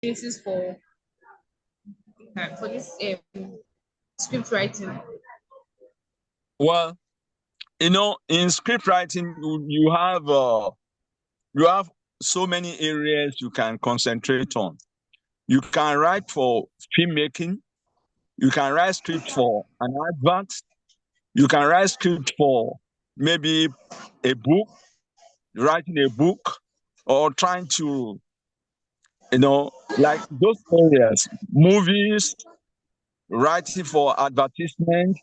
opportunities for this script writing? Well, in script writing, you have so many areas you can concentrate on. You can write for filmmaking. You can write script for an advert. You can write script for maybe a book, writing a book, or trying to, like those areas, movies, writing for advertisement,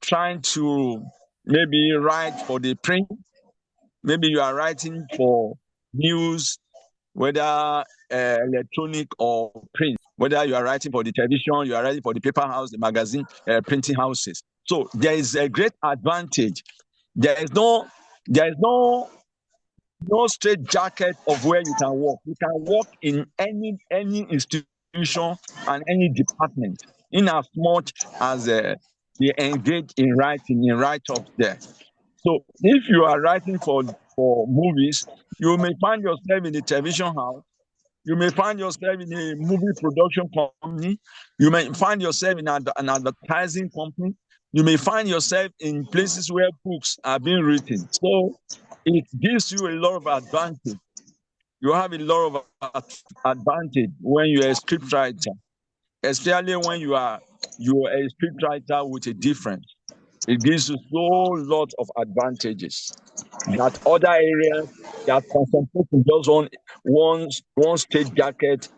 trying to maybe write for the print. Maybe you are writing for news, whether electronic or print, whether you are writing for the television, you are writing for the paper house, the magazine, printing houses. So there is a great advantage. There is no straight jacket of where you can work. You can work in any institution and any department, in as much as you engage in writing, in write-ups there. So if you are writing for movies, you may find yourself in a television house. You may find yourself in a movie production company. You may find yourself in an advertising company. You may find yourself in places where books are being written. So it gives you a lot of advantage. You have a lot of advantage when you're a script writer, especially when you are a script writer with a difference. It gives you so lot of advantages that other areas that concentrate in just one state jacket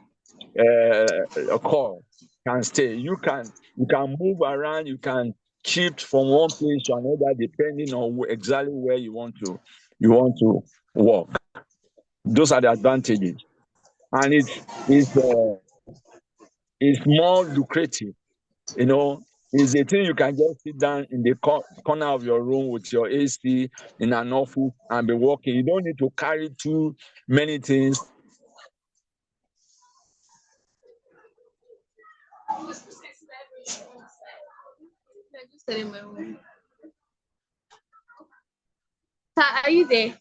call can stay. You can move around. You can shift from one place to another depending on exactly where you want to work. Those are the advantages, and it's more lucrative. It's a thing you can just sit down in the corner of your room with your AC in an office and be working. You don't need to carry too many things. Are you there?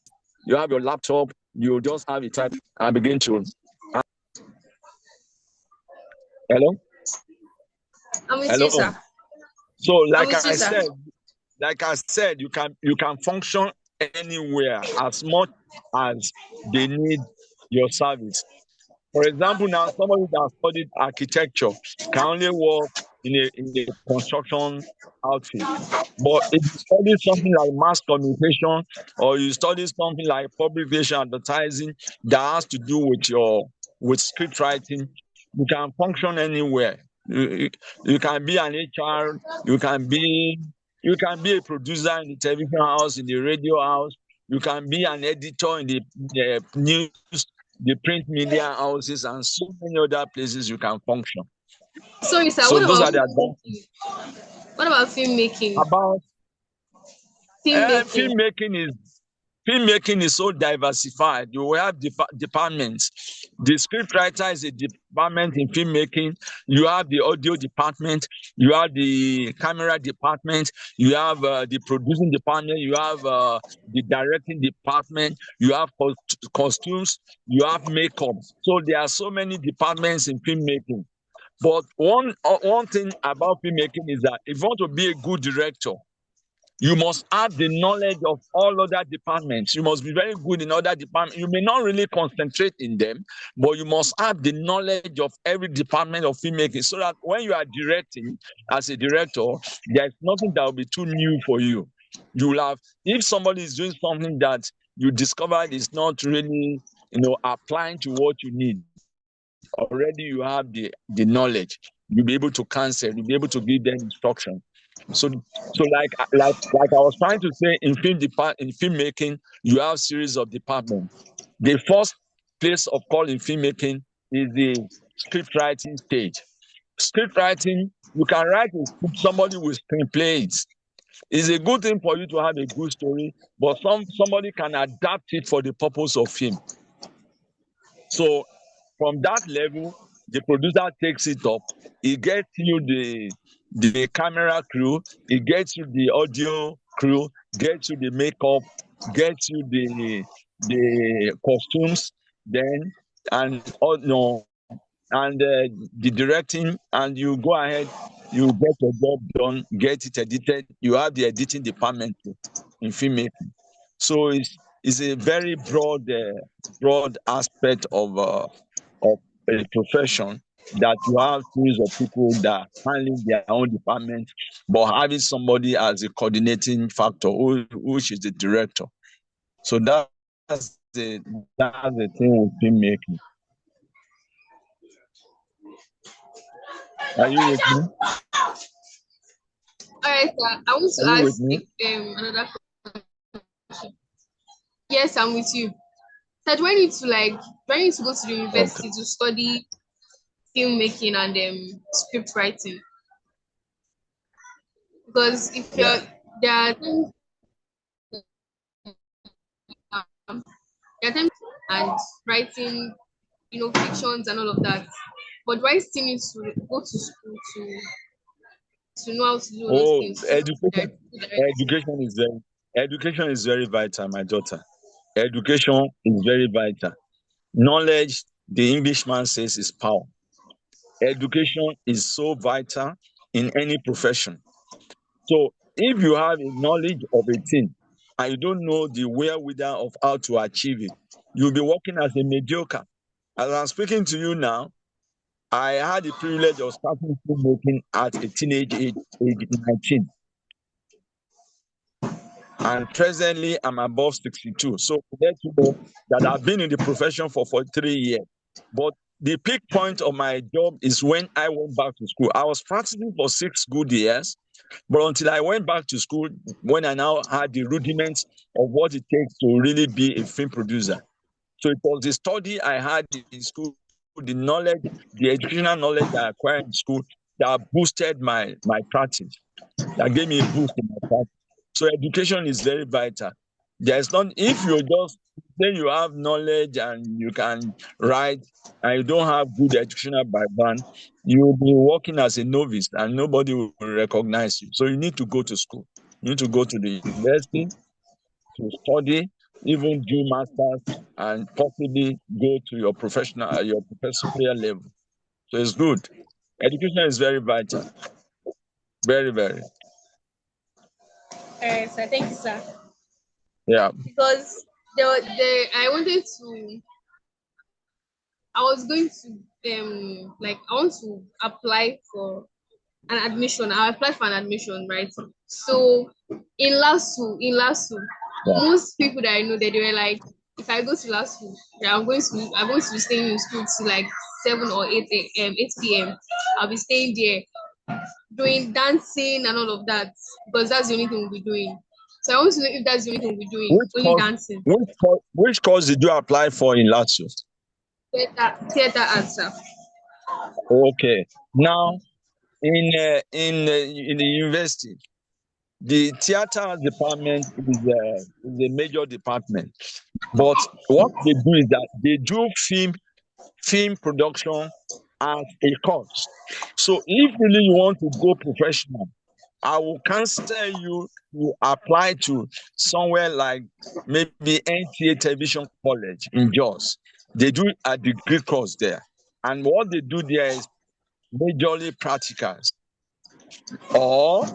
You have your laptop, you just have it type and begin to. Hello? I'm with you, sir. So like I said, you can function anywhere as much as they need your service. For example, now somebody that studied architecture can only work in a construction outfit. But if you study something like mass communication, or you study something like publication advertising that has to do with script writing, you can function anywhere. You can be an HR, you can be a producer in the television house, in the radio house, you can be an editor in the news, the print media houses, and so many other places you can function. Sorry, sir. So those are the advantages. What about filmmaking? Filmmaking is so diversified. You will have departments. The scriptwriter is a department in filmmaking. You have the audio department. You have the camera department. You have the producing department. You have the directing department. You have costumes. You have makeup. So there are so many departments in filmmaking. But one thing about filmmaking is that if you want to be a good director, you must have the knowledge of all other departments. You must be very good in other departments. You may not really concentrate in them, but you must have the knowledge of every department of filmmaking, so that when you are directing as a director, there's nothing that will be too new for you. You will have, if somebody is doing something that you discovered is not really, applying to what you need, already you have the knowledge. You'll be able to cancel. You'll be able to give them instruction. So like I was trying to say, in filmmaking, you have series of departments. The first place of call in filmmaking is the script writing stage. Script writing, you can write a script, somebody will screenplay it. It's a good thing for you to have a good story, but somebody can adapt it for the purpose of film. So from that level, the producer takes it up. He gets you the camera crew, he gets you the audio crew, gets you the makeup, gets you the costumes, then and and the directing, and you go ahead, you get your job done, get it edited. You have the editing department in filmmaking. So it's a very broad aspect of a profession, that you have series of people that handling their own department, but having somebody as a coordinating factor, which is the director. So that's the thing with filmmaking. Are you with me? All right, sir. I want to Are you with ask me? another question. Yes, I'm with you. So do I need to go to the university to study filmmaking and script writing? Because if you're there are things, there are times and writing, fictions and all of that. But do I still need to go to school to know how to do those Oh, things? education is very vital, my daughter. Education is very vital. Knowledge, the Englishman says, is power. Education is so vital in any profession. So if you have a knowledge of a thing and you don't know the wherewithal of how to achieve it, you'll be working as a mediocre. As I'm speaking to you now, I had the privilege of starting filmmaking at a teenage age 19. And presently, I'm above 62. So let you know that I've been in the profession for 43 years. But the peak point of my job is when I went back to school. I was practicing for 6 good years, but until I went back to school, when I now had the rudiments of what it takes to really be a film producer. So it was the study I had in school, the knowledge, the educational knowledge that I acquired in school that boosted my practice, that gave me a boost in my practice. So education is very vital. There's not, if you just say you have knowledge and you can write and you don't have good educational background, you'll be working as a novice and nobody will recognize you. So you need to go to school. You need to go to the university to study, even do masters, and possibly go to your professional, your professorial level. So it's good. Education is very vital. Very, very. All right, sir. Thank you, sir. Yeah. Because I wanted to. I was going to I want to apply for an admission. I applied for an admission, right? So in LASU, Yeah. most people that I know that they were like, if I go to LASU, yeah, I'm going to be staying in school to like 7 or 8 p.m. I'll be staying there doing dancing and all of that because that's the only thing we'll be doing. So I want to know if that's the only thing we'll be doing, Which only course? dancing. Which course did you apply for in Lazio? Theater answer. Okay. Now, in the university, the theater department is a major department. But what they do is that they do film production as a course. So if really you want to go professional, I will counsel you to apply to somewhere like maybe NTA Television College in Jos. They do a degree course there. And what they do there is majorly practicals. Or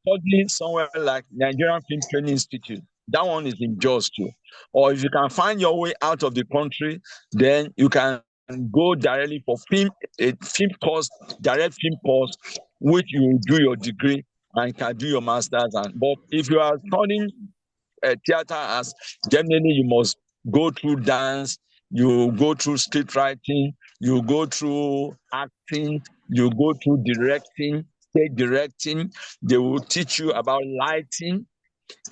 studying somewhere like Nigerian Film Training Institute. That one is in Jos too. Or if you can find your way out of the country, then you can go directly for a film course, direct film course, which you will do your degree and can do your master's. But if you are studying theater as, generally you must go through dance, you go through script writing, you go through acting, you go through directing, stage directing. They will teach you about lighting.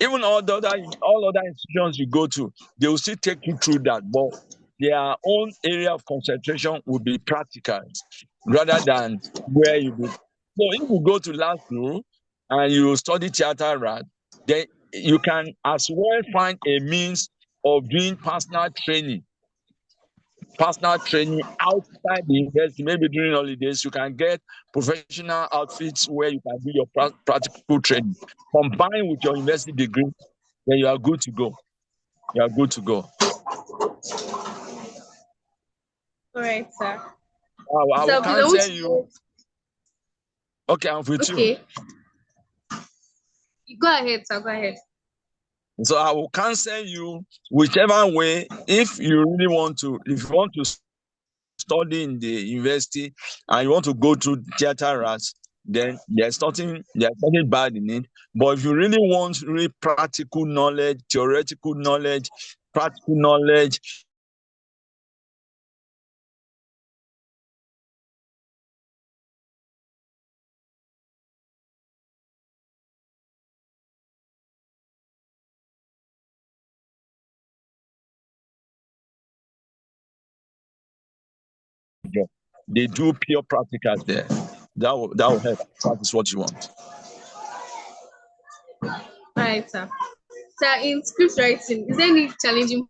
Even all other institutions you go to, they will still take you through that. But their own area of concentration will be practical rather than where you go. So if you go to LASU and you study theater, right, then you can as well find a means of doing personal training outside the university. Maybe during holidays, you can get professional outfits where you can do your practical training. Combined with your university degree, then you are good to go. You are good to go. All right, sir. I So will please, I want cancel to you. know. Okay, I'm with you. Okay, go ahead, sir. Go ahead. So I will cancel you whichever way. If you really want to, if you want to study in the university and you want to go to theater arts, then there's nothing bad in it. But if you really want really practical knowledge, theoretical knowledge, practical knowledge, they do pure practicals there. That will help. That is what you want. All right, sir. Sir, in script writing, is there any challenging?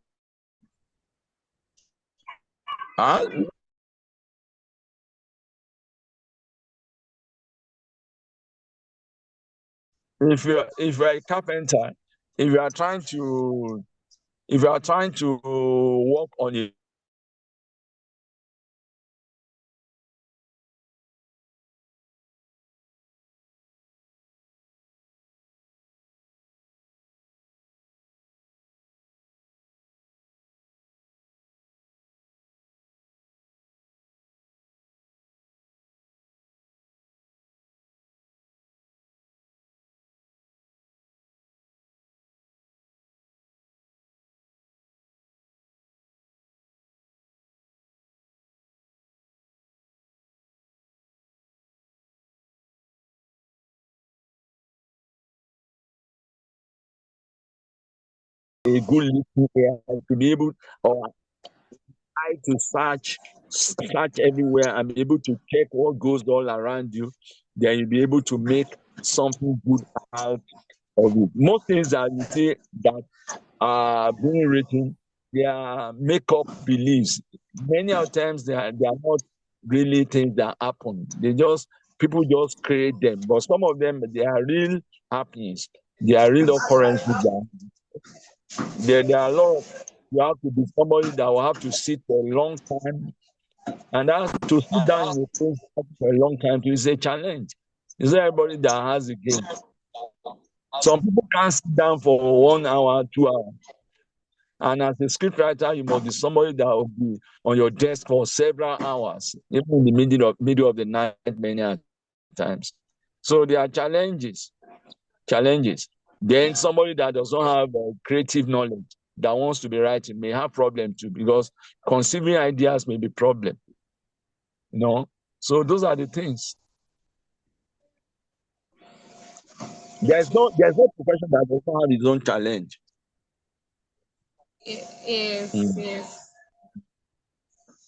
Huh? If you're a carpenter, if you are trying to if you are trying to work on a good listening ear to be able or eye to search everywhere and be able to check what goes all around you, then you'll be able to make something good out of it. Most things that you see that are being written, they are make up beliefs. Many of times they are not really things that happen. People just create them. But some of them they are real happenings. They are real occurrences. There are a lot of you have to be somebody that will have to sit for a long time. And that's to sit down in a place for a long time is a challenge. It's not everybody that has a game. Some people can't sit down for 1 hour, 2 hours. And as a scriptwriter, you must be somebody that will be on your desk for several hours, even in the middle of the night many times. So there are challenges. Then somebody that does not have creative knowledge that wants to be writing may have problem too, because conceiving ideas may be problem. So those are the things. There's no profession that does not have its own challenge. Yes, Mm. yes.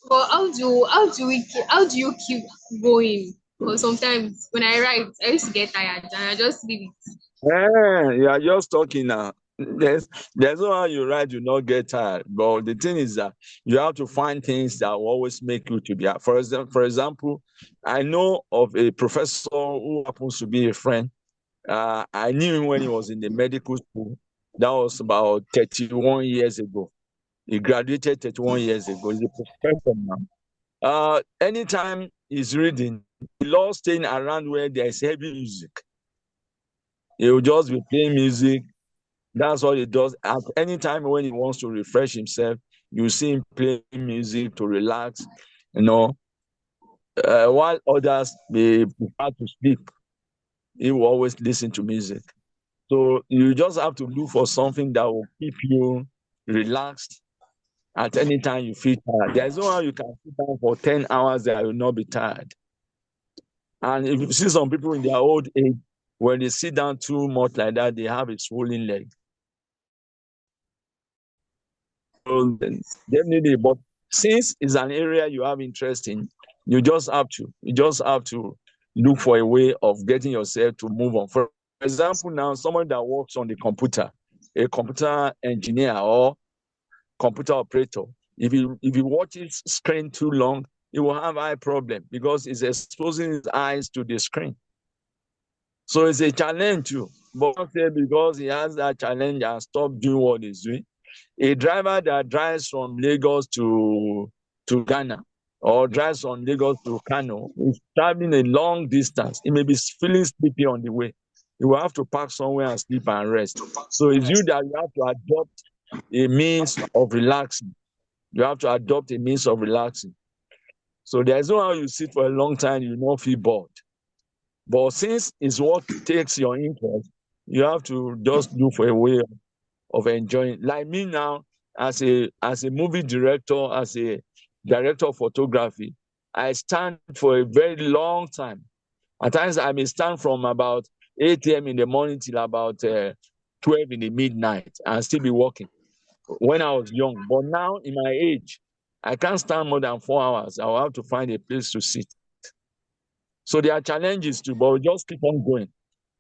But how do you keep going? Because sometimes when I write, I used to get tired and I just leave it. You are just talking now. There's no how you write, you not get tired. But the thing is that you have to find things that will always make you to be. For example, I know of a professor who happens to be a friend. I knew him when he was in the medical school. That was about 31 years ago. He graduated 31 years ago. He's a professor now. Anytime he's reading, he loves staying around where there's heavy music. He will just be playing music. That's what he does. At any time when he wants to refresh himself, you see him playing music to relax, while others may prefer to sleep. He will always listen to music. So you just have to look for something that will keep you relaxed at any time you feel tired. There's no how you can sit down for 10 hours that you will not be tired. And if you see some people in their old age, when they sit down too much like that, they have a swollen leg. So definitely, but since it's an area you have interest in, you just have to look for a way of getting yourself to move on. For example, now someone that works on the computer, a computer engineer or computer operator, if he watches screen too long, he will have eye problem because it's exposing his eyes to the screen. So it's a challenge too. But not say because he has that challenge and stop doing what he's doing. A driver that drives from Lagos to Ghana, or drives from Lagos to Kano, is traveling a long distance. He may be feeling sleepy on the way. You will have to park somewhere and sleep and rest. So it's you that you have to adopt a means of relaxing. You have to adopt a means of relaxing. So there's no how you sit for a long time, you not feel bored. But since it's what takes your interest, you have to just do for a way of enjoying. Like me now, as a movie director, as a director of photography, I stand for a very long time. At times I may stand from about 8 a.m. in the morning till about 12 in the midnight and still be working when I was young. But now in my age, I can't stand more than 4 hours. I'll have to find a place to sit. So there are challenges too, but we just keep on going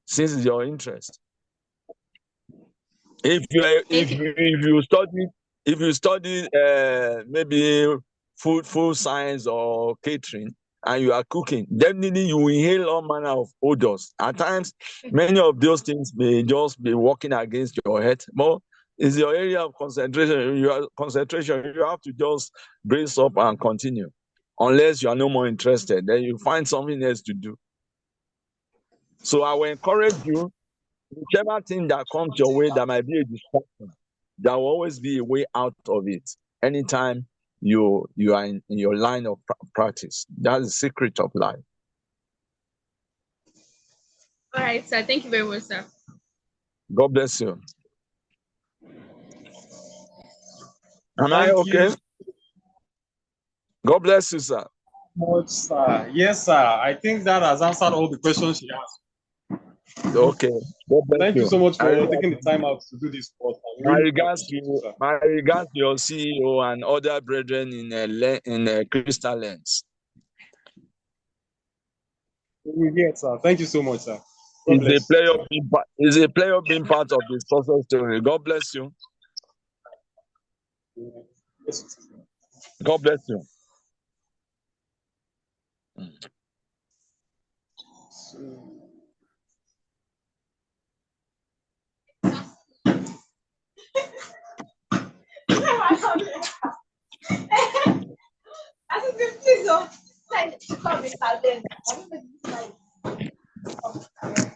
since it's your interest. If you study maybe food science or catering, and you are cooking, definitely you will inhale all manner of odors. At times, many of those things may just be working against your head. But it's your area of concentration. You have to just brace up and continue. Unless you are no more interested, then you find something else to do. So I will encourage you, whichever thing that comes your way that might be a distraction, there will always be a way out of it. Anytime you are in your line of practice, that's the secret of life. All right, sir. Thank you very much, sir. God bless you. Am I okay? God bless you, sir. Much, sir. Yes, sir. I think that has answered all the questions she asked. Okay. Thank you so much for taking the time out to do this. My regards to your CEO and other brethren in Crystal Lens. Yes, sir. Thank you so much, sir. It's a player being part of the success story. God bless you. God bless you. I